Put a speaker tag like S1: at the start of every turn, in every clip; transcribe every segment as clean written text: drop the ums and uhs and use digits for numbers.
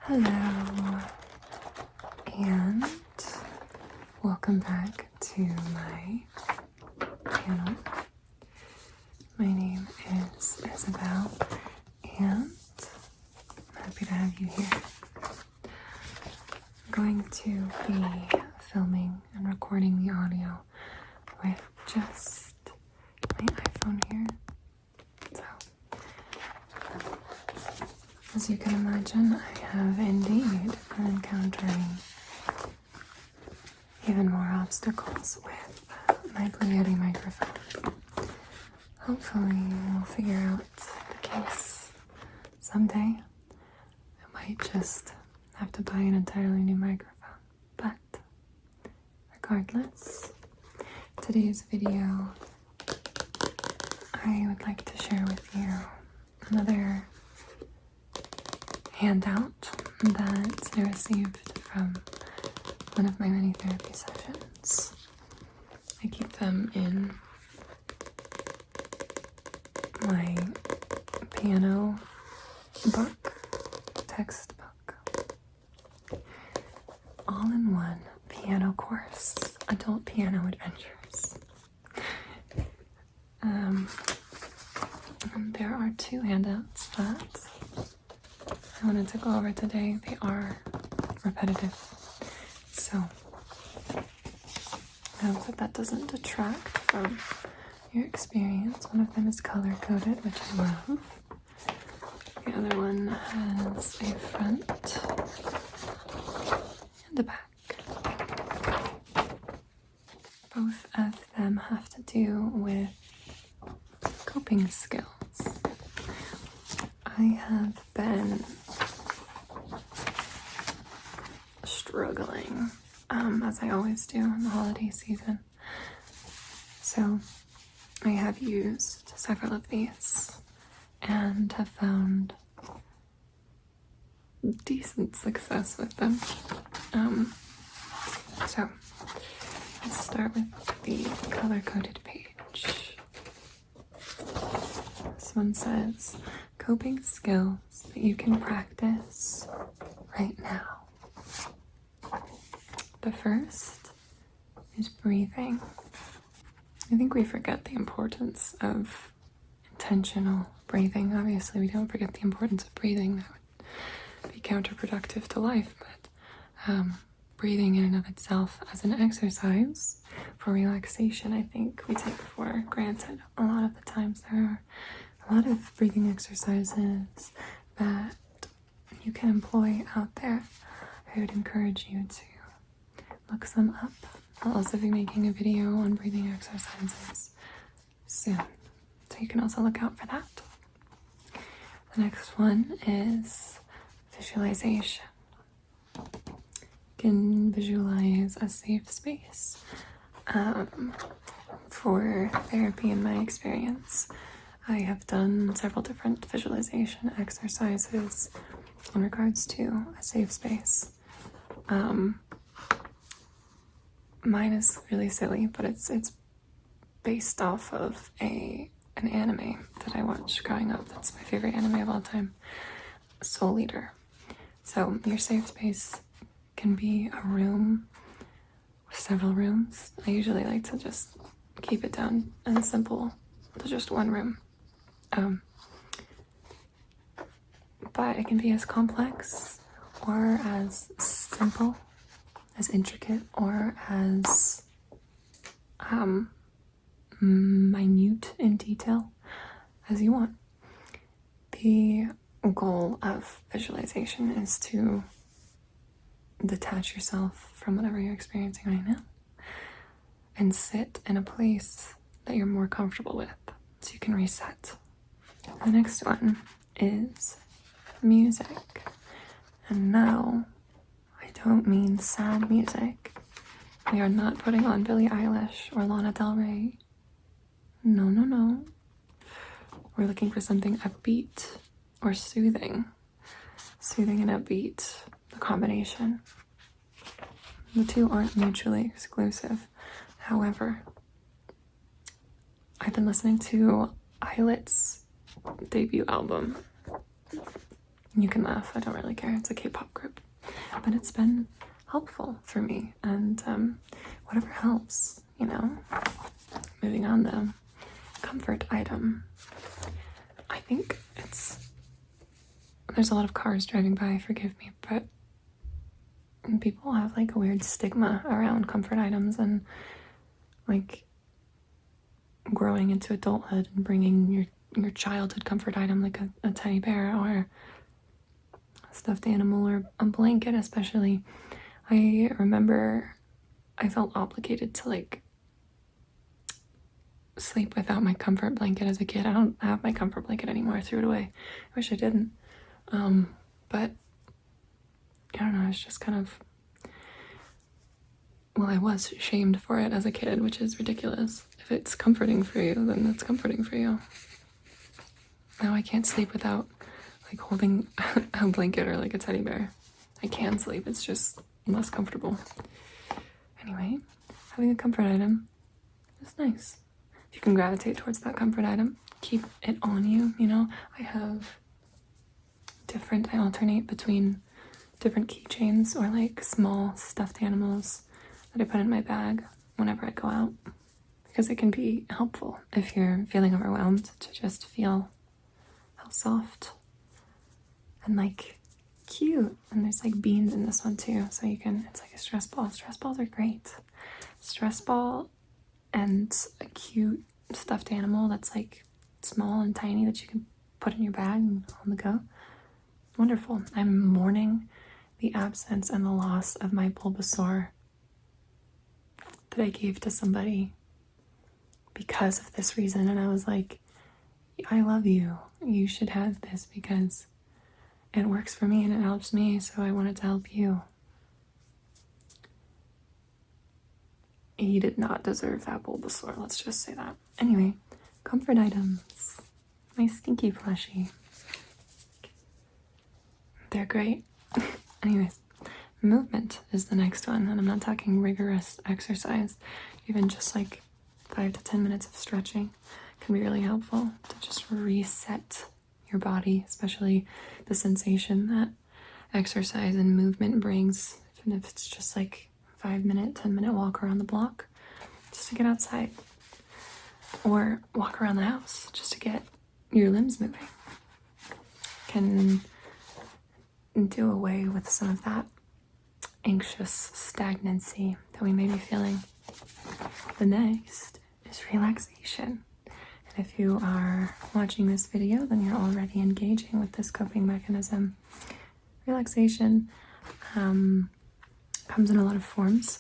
S1: Hello, and welcome back to my channel. My name is Isabel, and I'm happy to have you here. I'm going to be filming and recording the audio with just my iPhone here. So, as you can imagine, I have indeed been encountering even more obstacles with my Blue Yeti microphone. Hopefully we'll figure out the kinks someday. I might just have to buy an entirely new microphone. But regardless, today's video, I would like to share with you another handout that I received from one of my many therapy sessions. I keep them in my piano book, textbook, all-in-one piano course, adult piano adventures. There are two handouts that I wanted to go over today. They are repetitive, so I hope that doesn't detract from your experience. One of them is color-coded, which I love. The other one has a front and a back. Both of them have to do with coping skills. I have been struggling, as I always do in the holiday season. So I have used several of these and have found decent success with them. So let's start with the color-coded page. This one says, coping skills that you can practice right now. The first is breathing. I think we forget the importance of intentional breathing. Obviously, we don't forget the importance of breathing. That would be counterproductive to life, but breathing in and of itself as an exercise for relaxation, I think we take for granted a lot of the times. There are a lot of breathing exercises that you can employ out there. I would encourage you to look some up. I'll also be making a video on breathing exercises soon, so you can also look out for that. The next one is visualization. You can visualize a safe space. For therapy, in my experience, I have done several different visualization exercises in regards to a safe space. Mine is really silly, but it's based off of an anime that I watched growing up. That's my favorite anime of all time, Soul Eater. So your safe space can be a room with several rooms. I usually like to just keep it down and simple to just one room. But it can be as complex or as simple, as intricate, or as minute in detail as you want. The goal of visualization is to detach yourself from whatever you're experiencing right now and sit in a place that you're more comfortable with so you can reset. The next one is music. And no, I don't mean sad music. We are not putting on Billie Eilish or Lana Del Rey. No, no, no. We're looking for something upbeat or soothing. Soothing and upbeat, the combination. The two aren't mutually exclusive. However, I've been listening to Eilit's debut album You can laugh, I don't really care. It's a K-pop group. But it's been helpful for me, and whatever helps, you know. Moving on though, comfort item. I think there's a lot of cars driving by, forgive me, but people have like a weird stigma around comfort items, and like growing into adulthood and bringing your childhood comfort item like a teddy bear or a stuffed animal or a blanket especially. I remember I felt obligated to like sleep without my comfort blanket as a kid. I don't have my comfort blanket anymore. I threw it away. I wish I didn't. But I don't know, it's just kind of, well, I was shamed for it as a kid, which is ridiculous. If it's comforting for you, then it's comforting for you. Now I can't sleep without like holding a blanket or like a teddy bear. I can sleep, it's just less comfortable. Anyway, having a comfort item is nice. If you can gravitate towards that comfort item, keep it on you, you know. I alternate between different keychains or like small stuffed animals that I put in my bag whenever I go out, because it can be helpful if you're feeling overwhelmed to just feel how soft and like cute. And there's like beans in this one too, so it's like a stress ball. Stress balls are great. Stress ball and a cute stuffed animal that's like small and tiny that you can put in your bag and on the go. Wonderful. I'm mourning the absence and the loss of my Bulbasaur that I gave to somebody because of this reason, and I was like, I love you. You should have this because it works for me and it helps me, so I wanted to help you. He did not deserve that Bulbasaur, let's just say that. Anyway, comfort items. My stinky plushie. They're great. Anyways, movement is the next one, and I'm not talking rigorous exercise. Even just like 5 to 10 minutes of stretching can be really helpful to just reset your body, especially the sensation that exercise and movement brings, even if it's just like 5-minute, 10-minute walk around the block, just to get outside, or walk around the house just to get your limbs moving. Can do away with some of that anxious stagnancy that we may be feeling. The next is relaxation. And if you are watching this video, then you're already engaging with this coping mechanism. Relaxation comes in a lot of forms.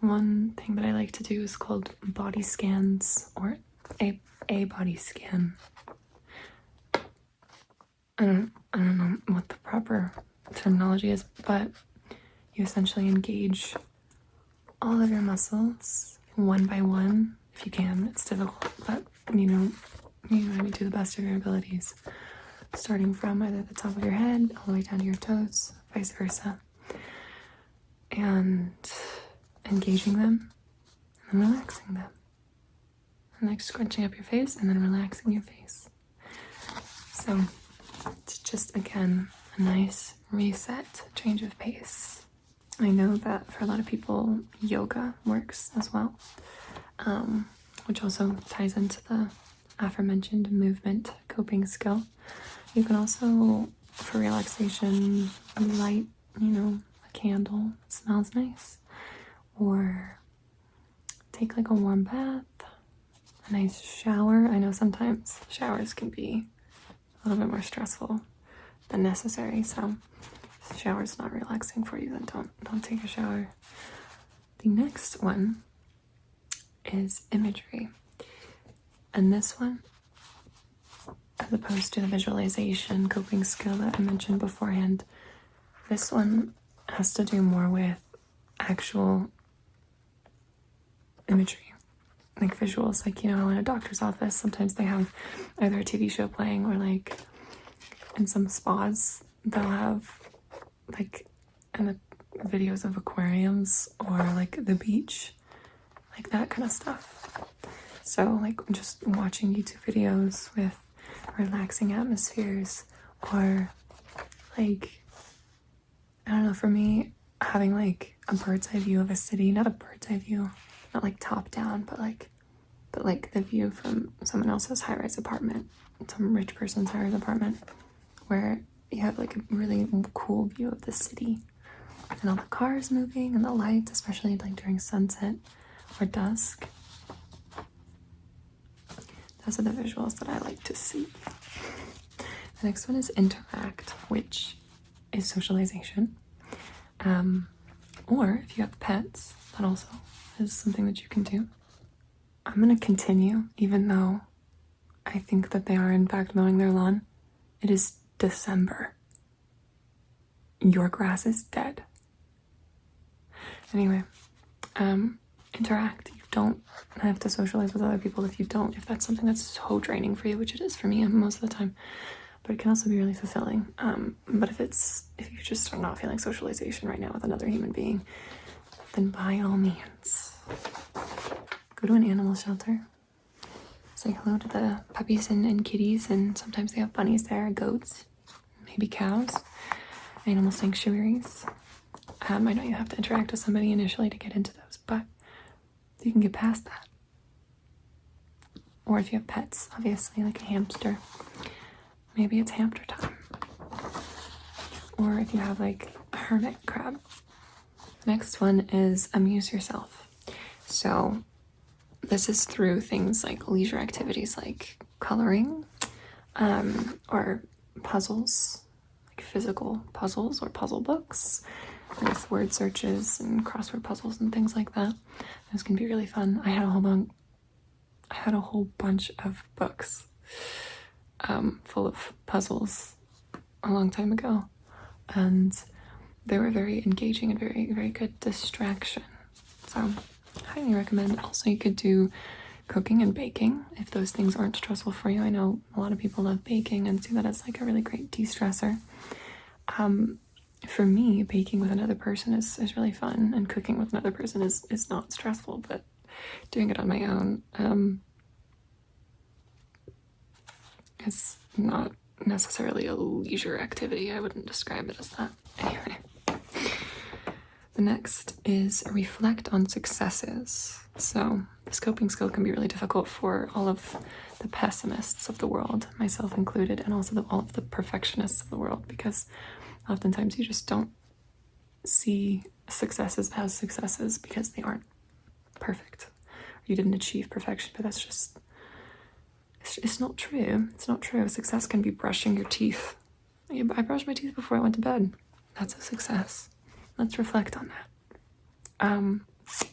S1: One thing that I like to do is called body scans, or a body scan. I don't know what the proper terminology is, but you essentially engage all of your muscles one by one, if you can. It's difficult, but you know how to do the best of your abilities, starting from either the top of your head all the way down to your toes, vice versa, and engaging them and then relaxing them, and like scrunching up your face and then relaxing your face. So it's just, again, a nice reset, change of pace. I know that for a lot of people, yoga works as well, which also ties into the aforementioned movement coping skill. You can also, for relaxation, light, a candle that smells nice, or take like a warm bath, a nice shower. I know sometimes showers can be a little bit more stressful than necessary, so if the shower's not relaxing for you, then don't take a shower. The next one is imagery, and this one, as opposed to the visualization coping skill that I mentioned beforehand, this one has to do more with actual imagery, like visuals. Like, in a doctor's office, sometimes they have either a TV show playing, or like in some spas they'll have like videos of aquariums or like the beach, like that kind of stuff. So like just watching YouTube videos with relaxing atmospheres, or like, I don't know, for me, having like a bird's eye view of a city, not a bird's eye view, not like top down, but like the view from someone else's high-rise apartment, some rich person's high-rise apartment, where you have like a really cool view of the city and all the cars moving and the lights, especially like during sunset or dusk. Those are the visuals that I like to see. The next one is interact, which is socialization. Or if you have pets, that also is something that you can do. I'm gonna continue, even though I think that they are in fact mowing their lawn. It is December. Your grass is dead. Anyway, interact. You don't have to socialize with other people if that's something that's so draining for you, which it is for me most of the time, but it can also be really fulfilling. But if you just are not feeling socialization right now with another human being, then by all means, go to an animal shelter. Say hello to the puppies and kitties, and sometimes they have bunnies there, goats, maybe cows, animal sanctuaries. I know you have to interact with somebody initially to get into those, but you can get past that. Or if you have pets, obviously, like a hamster, maybe it's hamster time. Or if you have like a hermit crab. Next one is amuse yourself. So this is through things like leisure activities like coloring, or puzzles, like physical puzzles or puzzle books with word searches and crossword puzzles and things like that. Those can be really fun. I had a whole bunch of books full of puzzles a long time ago, and they were very engaging and very, very good distraction. So highly recommend. Also, you could do cooking and baking if those things aren't stressful for you. I know a lot of people love baking and see that as like a really great de-stressor. For me, baking with another person is really fun, and cooking with another person is not stressful, but doing it on my own is not necessarily a leisure activity. I wouldn't describe it as that. Anyway. The next is reflect on successes. So this coping skill can be really difficult for all of the pessimists of the world, myself included, and also all of the perfectionists of the world, because oftentimes you just don't see successes as successes because they aren't perfect. You didn't achieve perfection, but that's just, it's not true. It's not true. Success can be brushing your teeth. I brushed my teeth before I went to bed. That's a success. Let's reflect on that.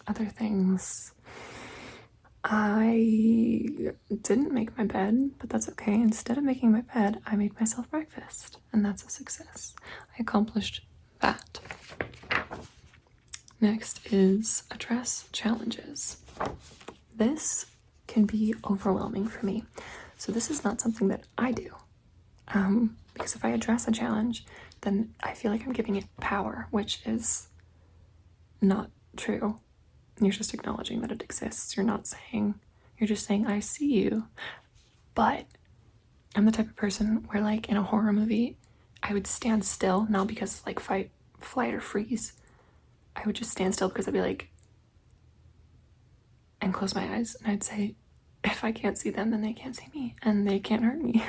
S1: Other things. I didn't make my bed, but that's okay. Instead of making my bed, I made myself breakfast, and that's a success. I accomplished that. Next is address challenges. This can be overwhelming for me. So this is not something that I do. Because if I address a challenge, then I feel like I'm giving it power, which is not true. You're just acknowledging that it exists. You're just saying, I see you. But I'm the type of person where, like, in a horror movie, I would stand still, not because like fight, flight, or freeze. I would just stand still because I'd be like, and close my eyes, and I'd say, if I can't see them, then they can't see me, and they can't hurt me.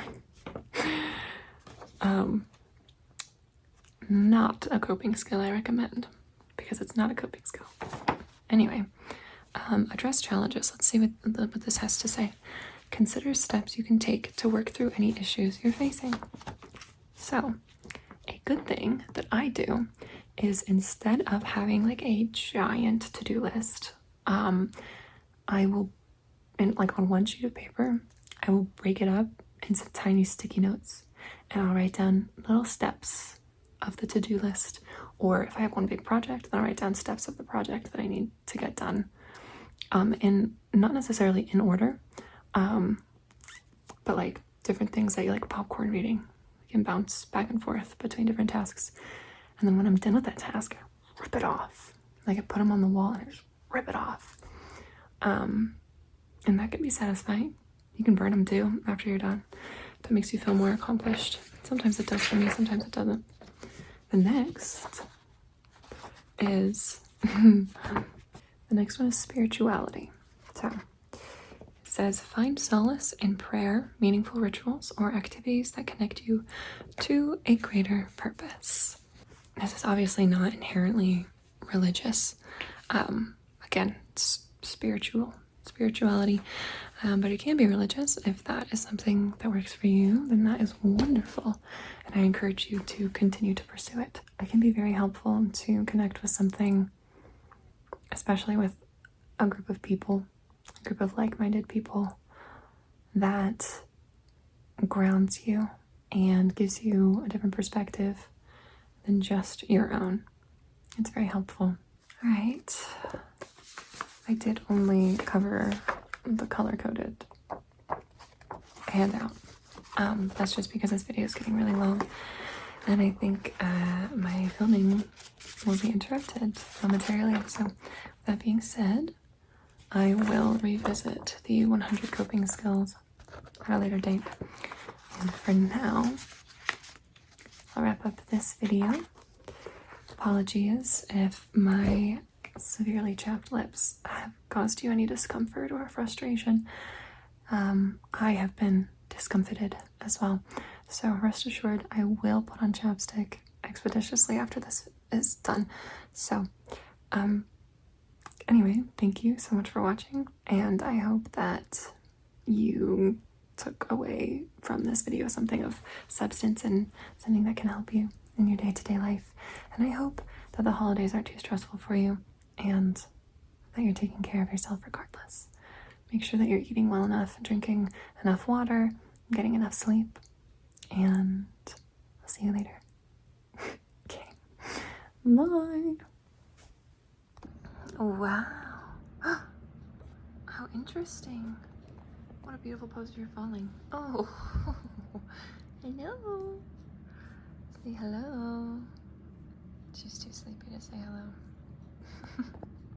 S1: Not a coping skill I recommend, because it's not a coping skill. Anyway, address challenges. Let's see what this has to say. Consider steps you can take to work through any issues you're facing. So, a good thing that I do is, instead of having like a giant to-do list, I will, on one sheet of paper, I will break it up into tiny sticky notes, and I'll write down little steps of the to-do list. Or if I have one big project, then I'll write down steps of the project that I need to get done. And not necessarily in order, but like different things that you like popcorn reading. You can bounce back and forth between different tasks. And then when I'm done with that task, I rip it off. Like, I put them on the wall and I just rip it off. And that can be satisfying. You can burn them too after you're done. That makes you feel more accomplished. Sometimes it does for me, sometimes it doesn't. The next is the next one is spirituality. So it says find solace in prayer, meaningful rituals, or activities that connect you to a greater purpose. This is obviously not inherently religious. Again, it's spirituality, but it can be religious. If that is something that works for you, then that is wonderful, and I encourage you to continue to pursue it. It can be very helpful to connect with something, especially with a group of people, a group of like-minded people, that grounds you and gives you a different perspective than just your own. It's very helpful. All right. I did only cover the color-coded handout. That's just because this video is getting really long, and I think my filming will be interrupted momentarily. So with that being said, I will revisit the 100 coping skills at a later date. And for now, I'll wrap up this video. Apologies if my severely chapped lips have caused you any discomfort or frustration. I have been discomfited as well. So rest assured, I will put on chapstick expeditiously after this is done. So, anyway, thank you so much for watching, and I hope that you took away from this video something of substance and something that can help you in your day-to-day life. And I hope that the holidays aren't too stressful for you and that you're taking care of yourself regardless. Make sure that you're eating well enough, drinking enough water, getting enough sleep, and I'll see you later. Okay, bye. Oh, wow. How interesting. What a beautiful pose you're falling. Oh, hello. Say hello. She's too sleepy to say hello.